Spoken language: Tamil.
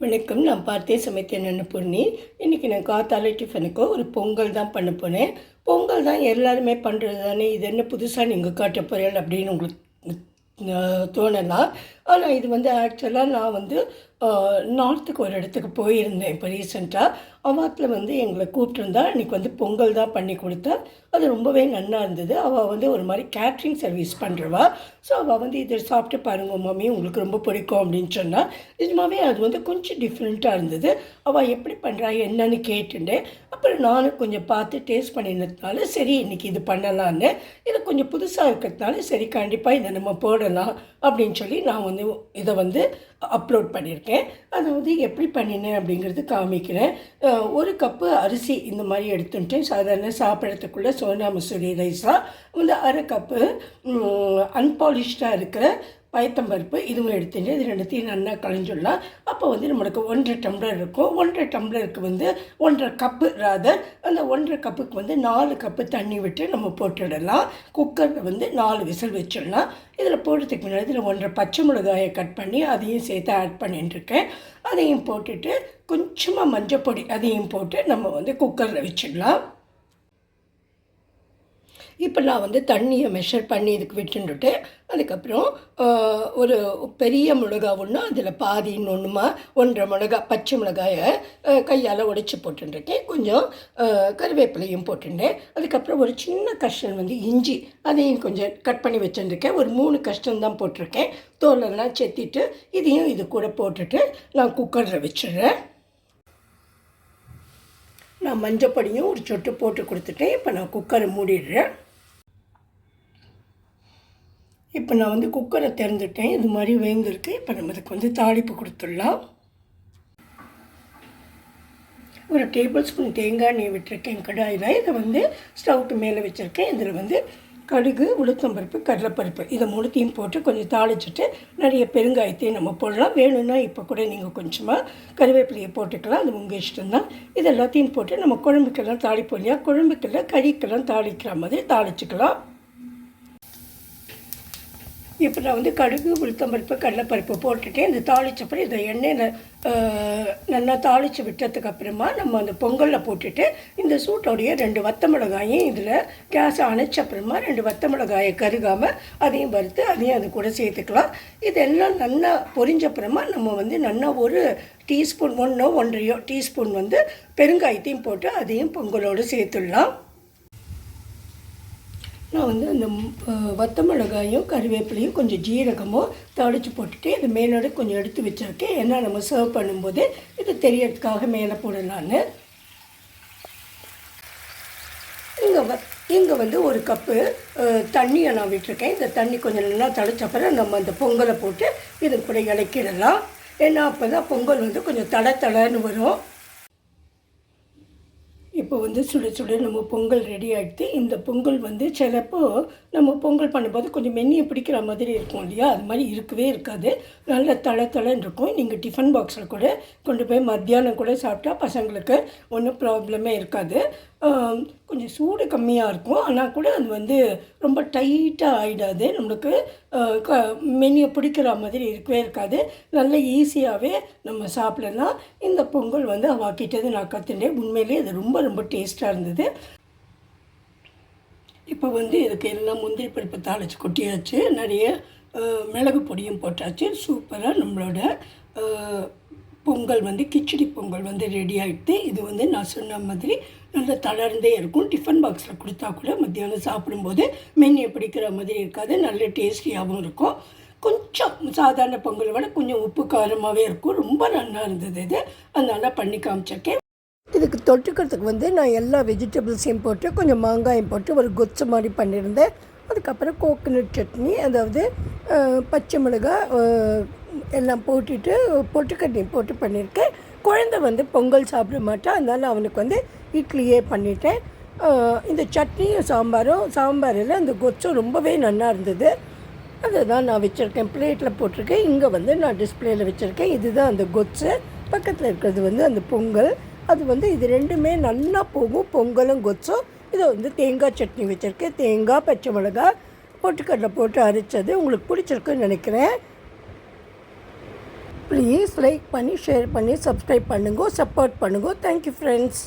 வணக்கம். நான் பார்த்தே சமைத்தேன் அன்னபூர்ணி. இன்றைக்கி நான் காத்தால டிஃபனுக்கு ஒரு பொங்கல் தான் பண்ண போனேன். பொங்கல் தான் எல்லாருமே பண்ணுறது தானே, இது என்ன புதுசாக நீங்கள் காட்ட போகிறீர்கள் அப்படின்னு உங்களுக்கு தோணலாம். ஆனால் இது ஆக்சுவலாக நான் நார்த்துக்கு ஒரு இடத்துக்கு போயிருந்தேன் இப்போ ரீசெண்டாக. அவாத்தில் எங்களை கூப்பிட்டுருந்தா. இன்றைக்கி பொங்கல் தான் பண்ணி கொடுத்தா. அது ரொம்பவே நல்லா இருந்தது. அவள் ஒரு மாதிரி கேட்ரிங் சர்வீஸ் பண்ணுறவா. ஸோ அவள் இதை சாப்பிட்டு பாருங்க மம்மி, உங்களுக்கு ரொம்ப பிடிக்கும் அப்படின்னு சொன்னால். நிஜமாகவே அது கொஞ்சம் டிஃப்ரெண்ட்டாக இருந்தது. அவள் எப்படி பண்ணுறா என்னன்னு கேட்டுட்டேன். அப்புறம் நானும் கொஞ்சம் பார்த்து டேஸ்ட் பண்ணினதுனால சரி இன்றைக்கி இது பண்ணலான்னு. இது கொஞ்சம் புதுசாக இருக்கிறதுனால சரி கண்டிப்பாக இதை நம்ம போடலாம் அப்படின்னு சொல்லி நான் இதை அப்லோட் பண்ணியிருக்கேன். அதாவது எப்படி பண்ணினேன் அப்படிங்கிறது காமிக்கிறேன். ஒரு கப்பு அரிசி இந்த மாதிரி எடுத்துட்டேன். சாதாரண சாப்பிட்றதுக்குள்ளே சோனா மசூரி ரைஸாக அரை கப்பு அன்பாலிஷ்டாக இருக்கிற பயத்தம்பருப்பு இதுவும் எடுத்துட்டு இது ரெண்டுத்தையும் நல்லா களைஞ்சிடலாம். அப்போ நம்மளுக்கு 1.5 டம்ளர் இருக்கும். 1.5 டம்ளருக்கு 1.5 கப்பு ராதர். அந்த 1.5 கப்புக்கு 4 கப்பு தண்ணி விட்டு நம்ம போட்டுடலாம். குக்கரில் 4 விசில் வச்சிடலாம். இதில் போடுறதுக்கு முன்னாடி இதில் 1.5 பச்சை மிளகாயை கட் பண்ணி அதையும் சேர்த்து ஆட் பண்ணிட்டுருக்கேன். அதையும் போட்டுட்டு கொஞ்சமாக மஞ்சள் பொடி அதையும் போட்டு நம்ம குக்கரில் வச்சிடலாம். இப்போ நான் தண்ணியை மெஷர் பண்ணி இதுக்கு விட்டுட்டு அதுக்கப்புறம் ஒரு பெரிய மிளகா ஒன்று அதில் பாதி இன்னொன்றுமா 1.5 மிளகா பச்சை மிளகாயை கையால் உடைச்சி போட்டுருக்கேன். கொஞ்சம் கருவேப்பிலையும் போட்டுட்டேன். அதுக்கப்புறம் ஒரு சின்ன கஷ்டம் இஞ்சி அதையும் கொஞ்சம் கட் பண்ணி வச்சுருக்கேன். ஒரு 3 கஷ்டம் தான் போட்டிருக்கேன். தோலெல்லாம் செத்திட்டு இதையும் இது கூட போட்டுட்டு நான் குக்கரில் வச்சிடுறேன். நான் மஞ்சப்பொடியும் ஒரு சொட்டு போட்டு கொடுத்துட்டேன். இப்போ நான் குக்கரை மூடிடுறேன். இப்போ நான் குக்கரை திறந்துட்டேன். இது மாதிரி வேந்திருக்கு. இப்போ நம்ம இதுக்கு தாளிப்பு கொடுத்துடலாம். ஒரு டேபிள் ஸ்பூன் தேங்காய் எண்ணெய் விட்டுருக்கேன் கடாயில். இதை ஸ்டவ்க்கு மேலே வச்சுருக்கேன். இதில் கடுகு, உளுத்தம்பருப்பு, கடலைப்பருப்பு இதை மூணுத்தையும் போட்டு கொஞ்சம் தாளிச்சுட்டு நிறைய பெருங்காயத்தையும் நம்ம போடலாம். வேணும்னா இப்போ கூட நீங்கள் கொஞ்சமாக கருவேப்பிலையை போட்டுக்கலாம். அது உங்கள் இஷ்டம்தான். இது எல்லாத்தையும் போட்டு நம்ம குழம்புக்கெல்லாம் தாளிப்போம் இல்லையா, குழம்புக்கெல்லாம் கறிக்கெல்லாம் தாளிக்கிற மாதிரி தாளிச்சுக்கலாம். இப்போ நான் கடுகு, உளுத்தம்பருப்பு, கடலைப்பருப்பு போட்டுட்டேன். இந்த தாளிச்சப்பறம் இதை எண்ணெயில் நல்லா தாளித்து விட்டதுக்கப்புறமா நம்ம அந்த பொங்கலில் போட்டுட்டு இந்த சூட்டோடைய 2 வத்த மிளகாயும் இதில் கேஸை அணைச்சப்புறமா 2 வத்த மிளகாயை கருகாமல் அதையும் வறுத்து அதையும் அது கூட சேர்த்துக்கலாம். இதெல்லாம் நல்லா பொரிஞ்சப்புறமா நம்ம நல்லா ஒரு டீஸ்பூன் 1.5 டீஸ்பூன் பெருங்காயத்தையும் போட்டு அதையும் பொங்கலோடு சேர்த்துடலாம். நான் அந்த வத்த மிளகாயும் கருவேப்பிலையும் கொஞ்சம் ஜீரகமும் தாளித்து போட்டுட்டு இது மேலோட கொஞ்சம் எடுத்து வச்சுருக்கேன். ஏன்னா நம்ம சர்வ் பண்ணும்போது இது தெரியறதுக்காக மேலே போடலான்னு. இங்கே ஒரு கப்பு தண்ணியை நான் விட்டுருக்கேன். இந்த தண்ணி கொஞ்சம் நல்லா தளிச்சப்பறம் நம்ம அந்த பொங்கலை போட்டு இது கூட இலக்கிடலாம். ஏன்னா அப்போ தான் பொங்கல் கொஞ்சம் தடன்னு வரும். இப்போ சுட சுட நம்ம பொங்கல் ரெடி ஆகிடுது. இந்த பொங்கல் சிலப்போ நம்ம பொங்கல் பண்ணும்போது கொஞ்சம் மென்னியை பிடிக்கிற மாதிரி இருக்கும் இல்லையா, அது மாதிரி இருக்கவே இருக்காது. நல்ல தளன்னு இருக்கும். நீங்கள் டிஃபன் பாக்ஸில் கூட கொண்டு போய் மத்தியானம் கூட சாப்பிட்டா பசங்களுக்கு ஒன்றும் ப்ராப்ளமே இருக்காது. கொஞ்சம் சூடு கம்மியாக இருக்கும். ஆனால் கூட அது ரொம்ப டைட்டாக ஆகிடாது. நம்மளுக்கு மென்னியை பிடிக்கிற மாதிரி இருக்கவே இருக்காது. நல்ல ஈஸியாகவே நம்ம சாப்பிடலாம். இந்த பொங்கல் அவாக்கிட்டது நான் கற்றுட்டேன். உண்மையிலே அது ரொம்ப ரொம்ப டேஸ்ட்டாக இருந்தது. இப்போ இதுக்கு எல்லாம் முந்திரி பருப்பு தாளித்து கொட்டியாச்சு. நிறைய மிளகு பொடியும் போட்டாச்சு. சூப்பராக நம்மளோட பொங்கல் கிச்சடி பொங்கல் ரெடி ஆகிட்டு. இது நான் சொன்ன மாதிரி நல்ல தளர்ந்தே இருக்கும். டிஃபன் பாக்ஸில் கொடுத்தா கூட மத்தியானம் சாப்பிடும்போது மென்னியை பிடிக்கிற மாதிரி இருக்காது. நல்ல டேஸ்டியாகவும் இருக்கும். கொஞ்சம் சாதாரண பொங்கலை விட கொஞ்சம் உப்பு காரமாகவே இருக்கும். ரொம்ப நல்லா இருந்தது இது. அதனால் பண்ணி காமிச்சிருக்கேன். இதுக்கு தொட்டுக்கிறதுக்கு நான் எல்லா வெஜிடபிள்ஸையும் போட்டு கொஞ்சம் மாங்காயம் போட்டு ஒரு கொத்து மாதிரி பண்ணியிருந்தேன். அதுக்கப்புறம் கோகனட் சட்னி, அதாவது பச்சை மிளகாய் எல்லாம் போட்டுட்டு பொட்டுக்கட்டி போட்டு பண்ணியிருக்கேன். குழந்தை பொங்கல் சாப்பிட மாட்டான். அதனால் அவனுக்கு இட்லியே பண்ணிட்டேன். இந்த சட்னியும் சாம்பாரில் அந்த கொச்சும் ரொம்பவே நல்லா இருந்தது. அதை தான் நான் வச்சுருக்கேன். பிளேட்டில் போட்டிருக்கேன். இங்கே நான் டிஸ்பிளேயில் வச்சுருக்கேன். இதுதான் அந்த கொச்சு. பக்கத்தில் இருக்கிறது அந்த பொங்கல். அது இது ரெண்டுமே நல்லா போகும், பொங்கலும் கொச்சும். இதை தேங்காய் சட்னி வச்சுருக்கேன். தேங்காய், பச்சை மிளகாய், பொட்டுக்கடலை போட்டு அரைச்சது. உங்களுக்கு பிடிச்சிருக்குன்னு நினைக்கிறேன். ப்ளீஸ் லைக் பண்ணி ஷேர் பண்ணி சப்ஸ்கிரைப் பண்ணுங்க, சப்போர்ட் பண்ணுங்க. Thank you friends.